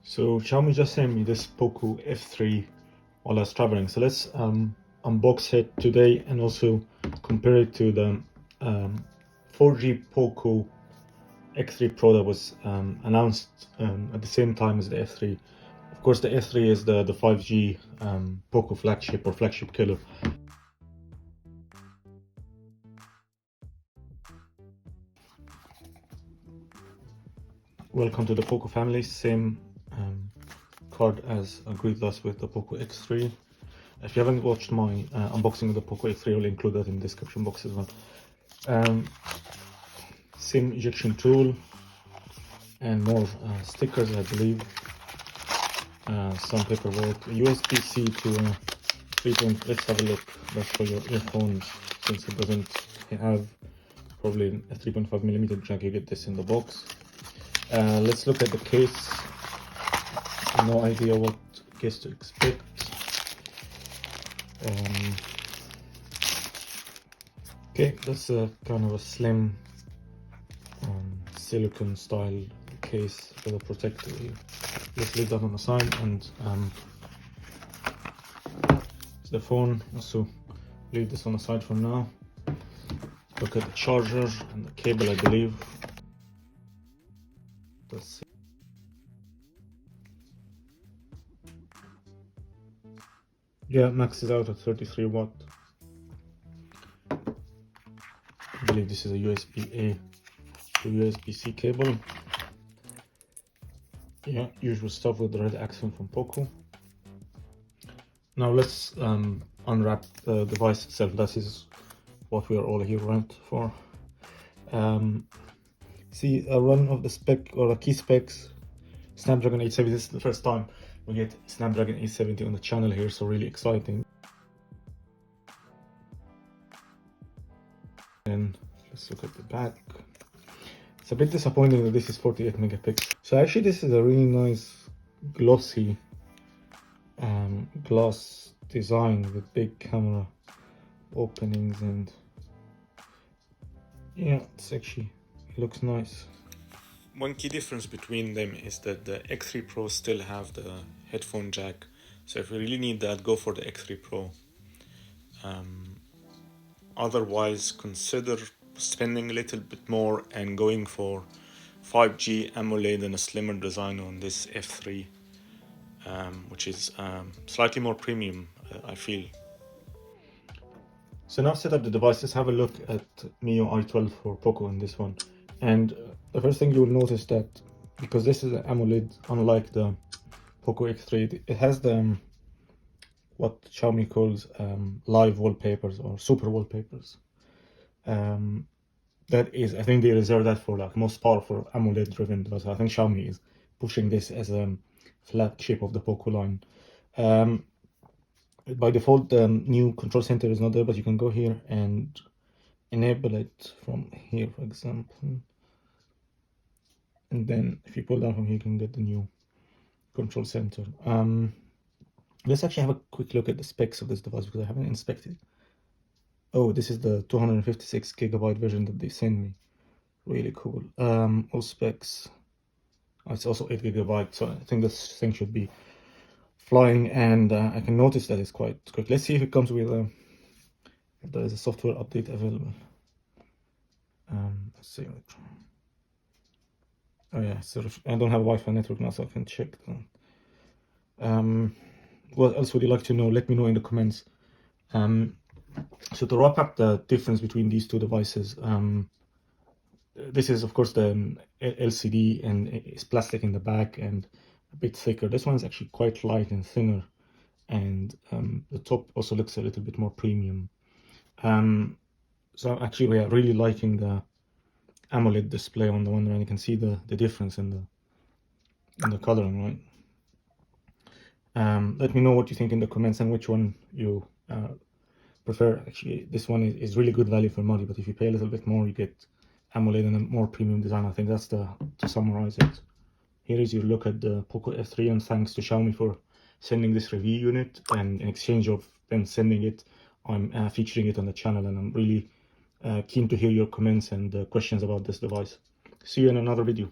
So Xiaomi just sent me this Poco F3 while I was traveling. So let's unbox it today and also compare it to the 4G Poco X3 Pro that was announced at the same time as the F3. Of course, the F3 is the 5G Poco flagship or flagship killer. Welcome to the Poco family. Same card as agreed last with the Poco X3. If you haven't watched my unboxing of the Poco X3, I'll include that in the description box as well. SIM ejection tool and more stickers, I believe. Some paperwork, USB-C to 3. Let's have a look. That's for your earphones, since it doesn't have probably a 3.5mm jack. You get this in the box. Let's look at the case. No idea what case to expect. Okay, that's a kind of a slim silicone style case with a protector here. Let's leave that on the side, and the phone. Also leave this on the side for now. Look at the charger and the cable, I believe. Let's see. Yeah, maxes out at 33 watt. I believe this is a USB-A to USB-C cable. Yeah, usual stuff with the red accent from Poco. Now let's unwrap the device itself. That is what we are all here right for. See a run of the spec or the key specs. Snapdragon 870. This is the first time we get Snapdragon 870 on the channel here, so really exciting. And let's look at the back. It's a bit disappointing that this is 48 megapixels. So actually this is a really nice glossy glass design with big camera openings, and yeah, it looks nice. One key difference between them is that the X3 Pro still have the headphone jack, so if you really need that, go for the X3 Pro. Otherwise, consider spending a little bit more and going for 5G AMOLED and a slimmer design on this F3, which is slightly more premium, I feel. So now I've set up the device. Let's have a look at MIUI 12 for Poco in this one. And the first thing you will notice that because this is an AMOLED, unlike the Poco X3, it has the what Xiaomi calls live wallpapers or super wallpapers. That is, I think they reserve that for like most powerful AMOLED driven devices. I think Xiaomi is pushing this as a flagship of the Poco line. By default, the new control center is not there, but you can go here and enable it from here, for example. And then if you pull down from here, you can get the new control center. Let's actually have a quick look at the specs of this device because I haven't inspected it. Oh, this is the 256GB version that they sent me. Really cool. All specs. Oh, it's also 8GB, so I think this thing should be flying, and I can notice that it's quite quick. Let's see if it comes with if there is a software update available. Let's see. Oh yeah, I don't have a Wi-Fi network now, so I can check that. What else would you like to know? Let me know in the comments. So to wrap up the difference between these two devices, this is of course the LCD, and it's plastic in the back and a bit thicker. This one is actually quite light and thinner, and the top also looks a little bit more premium. So actually we are really liking the AMOLED display on the one, and you can see the difference in the coloring, right? Let me know what you think in the comments and which one you prefer. Actually, this one is really good value for money, but if you pay a little bit more, you get AMOLED and a more premium design. I think that's to summarize it. Here is your look at the Poco F3, and thanks to Xiaomi for sending this review unit, and in exchange of them sending it, I'm featuring it on the channel, and I'm really keen to hear your comments and questions about this device. See you in another video.